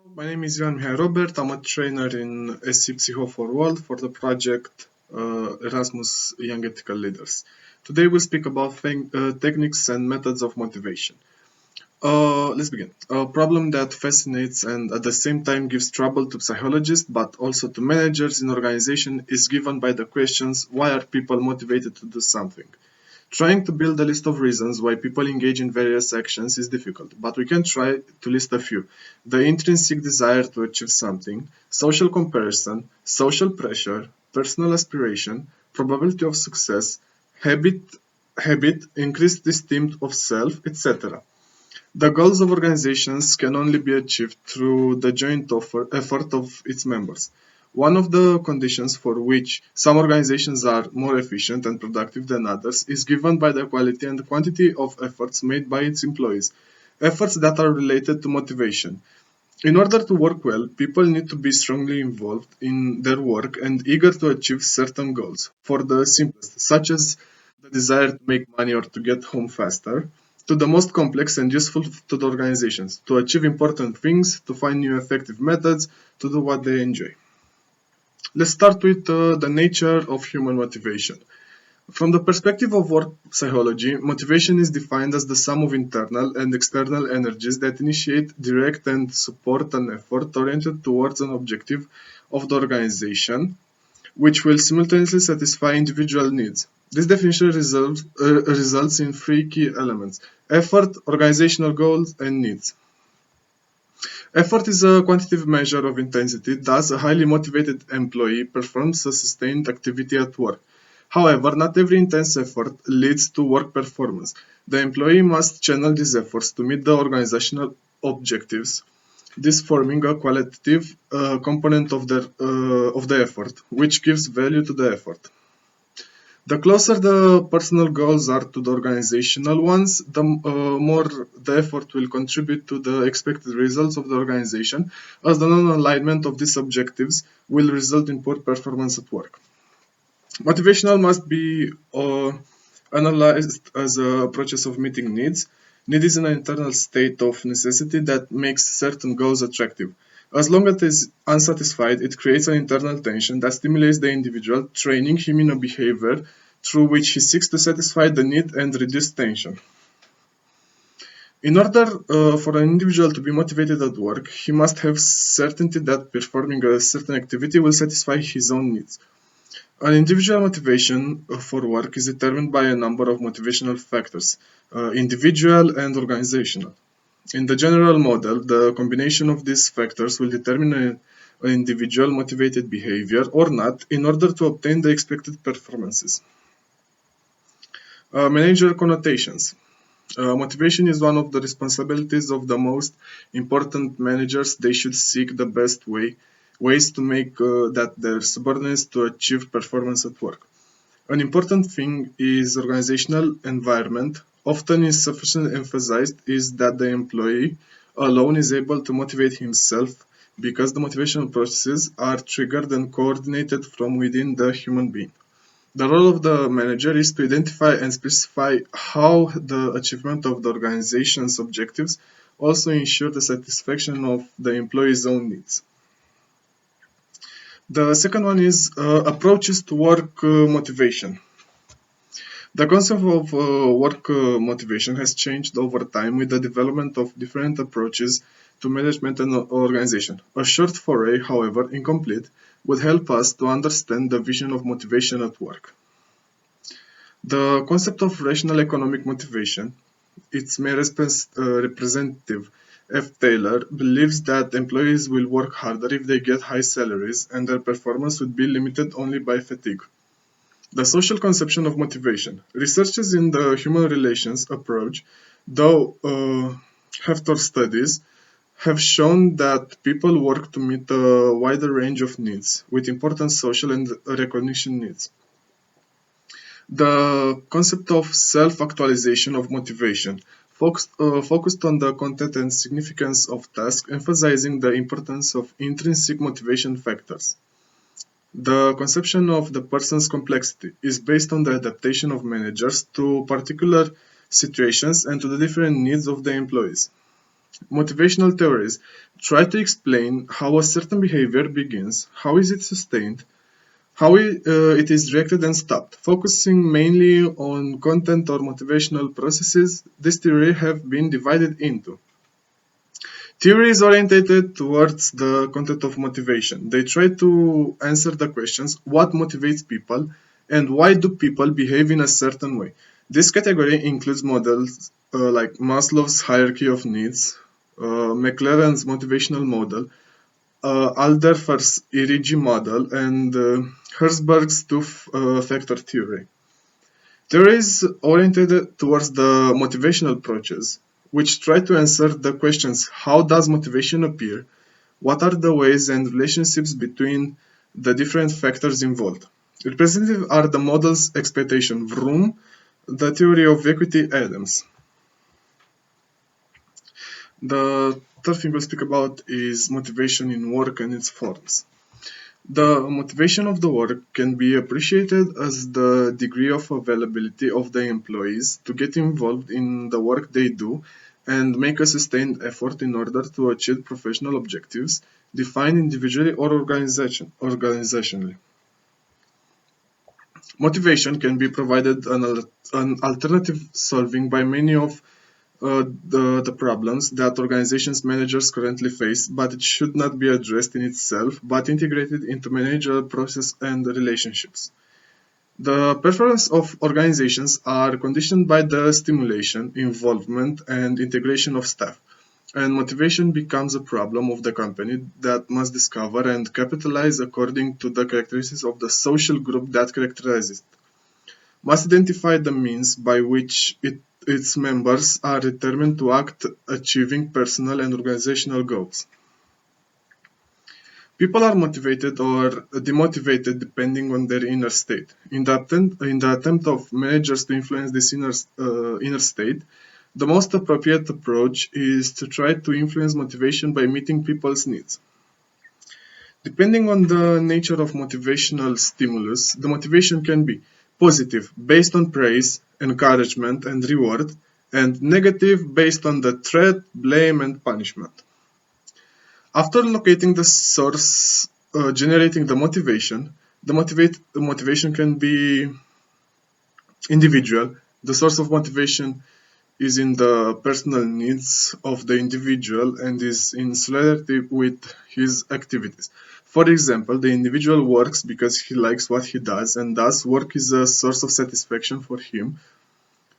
My name is Ioan Mihai Robert. I'm a trainer in SC Psycho for World for the project Erasmus Young Ethical Leaders. Today we'll speak about techniques and methods of motivation. Let's begin. A problem that fascinates and at the same time gives trouble to psychologists but also to managers in organization is given by the questions: why are people motivated to do something? Trying to build a list of reasons why people engage in various actions is difficult, but we can try to list a few. The intrinsic desire to achieve something, social comparison, social pressure, personal aspiration, probability of success, habit, increased esteem of self, etc. The goals of organizations can only be achieved through the joint effort of its members. One of the conditions for which some organizations are more efficient and productive than others is given by the quality and quantity of efforts made by its employees, efforts that are related to motivation. In order to work well, people need to be strongly involved in their work and eager to achieve certain goals. For the simplest, such as the desire to make money or to get home faster, to the most complex and useful to the organizations, to achieve important things, to find new effective methods, to do what they enjoy. Let's start with the nature of human motivation. From the perspective of work psychology, motivation is defined as the sum of internal and external energies that initiate, direct, and support an effort oriented towards an objective of the organization, which will simultaneously satisfy individual needs. This definition results in three key elements: effort, organizational goals, and needs. Effort is a quantitative measure of intensity, thus a highly motivated employee performs a sustained activity at work. However, not every intense effort leads to work performance. The employee must channel these efforts to meet the organizational objectives, this forming a qualitative component of the effort, which gives value to the effort. The closer the personal goals are to the organizational ones, the more the effort will contribute to the expected results of the organization, as the non-alignment of these objectives will result in poor performance at work. Motivational must be analyzed as a process of meeting needs. Need is an internal state of necessity that makes certain goals attractive. As long as it is unsatisfied, it creates an internal tension that stimulates the individual, training him in a behavior through which he seeks to satisfy the need and reduce tension. In order for an individual to be motivated at work, he must have certainty that performing a certain activity will satisfy his own needs. An individual motivation for work is determined by a number of motivational factors, individual and organizational. In the general model, the combination of these factors will determine an individual motivated behavior or not in order to obtain the expected performances. Manager connotations. Motivation is one of the responsibilities of the most important managers. They should seek the best ways to make that their subordinates to achieve performance at work. An important thing is organizational environment. Often insufficiently emphasized is that the employee alone is able to motivate himself because the motivational processes are triggered and coordinated from within the human being. The role of the manager is to identify and specify how the achievement of the organization's objectives also ensure the satisfaction of the employee's own needs. The second one is approaches to work motivation. The concept of work motivation has changed over time with the development of different approaches to management and organization. A short foray, however incomplete, would help us to understand the vision of motivation at work. The concept of rational economic motivation, its main representative, F. Taylor, believes that employees will work harder if they get high salaries and their performance would be limited only by fatigue. The social conception of motivation. Researchers in the human relations approach, though Haftor studies, have shown that people work to meet a wider range of needs, with important social and recognition needs. The concept of self-actualization of motivation focused on the content and significance of tasks, emphasizing the importance of intrinsic motivation factors. The conception of the person's complexity is based on the adaptation of managers to particular situations and to the different needs of the employees. Motivational theories try to explain how a certain behavior begins, how is it sustained, how it is reacted and stopped. Focusing mainly on content or motivational processes, this theory have been divided into theory is oriented towards the content of motivation. They try to answer the questions what motivates people and why do people behave in a certain way. This category includes models like Maslow's hierarchy of needs, McLaren's motivational model, Alderfer's ERG model, and Herzberg's two-factor theory. Theory is oriented towards the motivational approaches, which try to answer the questions how does motivation appear, what are the ways and relationships between the different factors involved. Representative are the model's expectation, Vroom, the theory of equity, Adams. The third thing we'll speak about is motivation in work and its forms. The motivation of the work can be appreciated as the degree of availability of the employees to get involved in the work they do and make a sustained effort in order to achieve professional objectives defined individually or organizationally. Motivation can be provided an alternative solving by many of the problems that organizations managers currently face, but it should not be addressed in itself, but integrated into managerial process and relationships. The performance of organizations are conditioned by the stimulation, involvement, and integration of staff, and motivation becomes a problem of the company that must discover and capitalize according to the characteristics of the social group that characterizes it must identify the means by which its members are determined to act achieving personal and organizational goals. People are motivated or demotivated depending on their inner state. In the attempt of managers to influence this inner state, the most appropriate approach is to try to influence motivation by meeting people's needs. Depending on the nature of motivational stimulus, the motivation can be positive, based on praise, encouragement, and reward, and negative, based on the threat, blame, and punishment. After locating the source generating the motivation, the motivation can be individual. The source of motivation is in the personal needs of the individual and is in solidarity with his activities. For example, the individual works because he likes what he does and thus work is a source of satisfaction for him,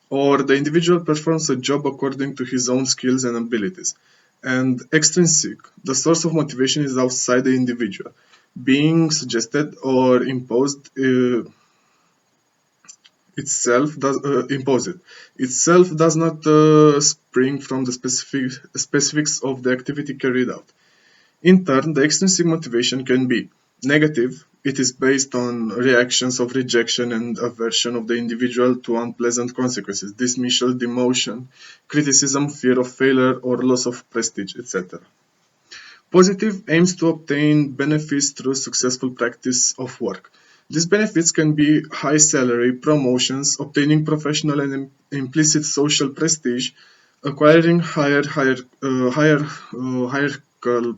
or the individual performs a job according to his own skills and abilities. And extrinsic, the source of motivation is outside the individual, being suggested or imposed itself does not spring from the specifics of the activity carried out. In turn, the extrinsic motivation can be negative. It is based on reactions of rejection and aversion of the individual to unpleasant consequences, dismissal, demotion, criticism, fear of failure, or loss of prestige, etc. Positive aims to obtain benefits through successful practice of work. These benefits can be high salary, promotions, obtaining professional and implicit social prestige, acquiring hierarchical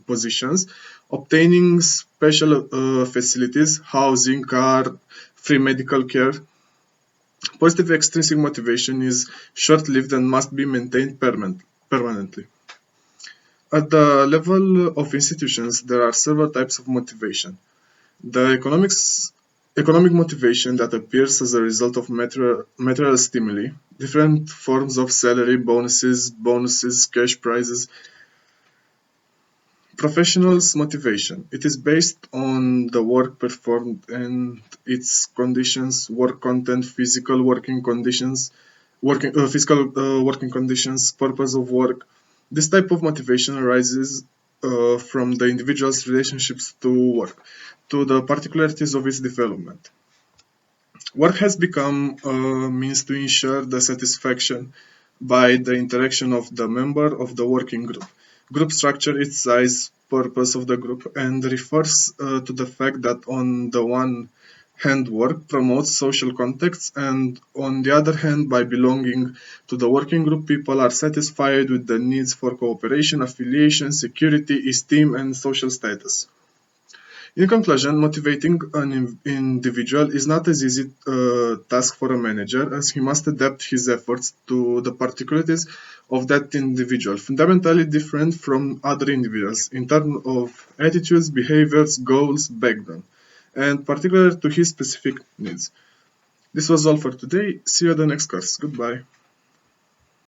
positions, obtaining special facilities, housing, car, free medical care. Positive extrinsic motivation is short-lived and must be maintained permanently. At the level of institutions, there are several types of motivation. The economic motivation that appears as a result of material stimuli, different forms of salary, bonuses, cash prizes. Professionals' motivation. It is based on the work performed and its conditions, work content, physical working conditions, purpose of work. This type of motivation arises from the individual's relationships to work, to the particularities of its development. Work has become a means to ensure the satisfaction by the interaction of the member of the working group. Group structure, its size, purpose of the group, and refers to the fact that on the one hand work promotes social contacts, and on the other hand, by belonging to the working group, people are satisfied with the needs for cooperation, affiliation, security, esteem, and social status. In conclusion, motivating an individual is not as easy task for a manager, as he must adapt his efforts to the particularities of that individual, fundamentally different from other individuals in terms of attitudes, behaviors, goals, background, and particular to his specific needs. This was all for today. See you at the next course. Goodbye.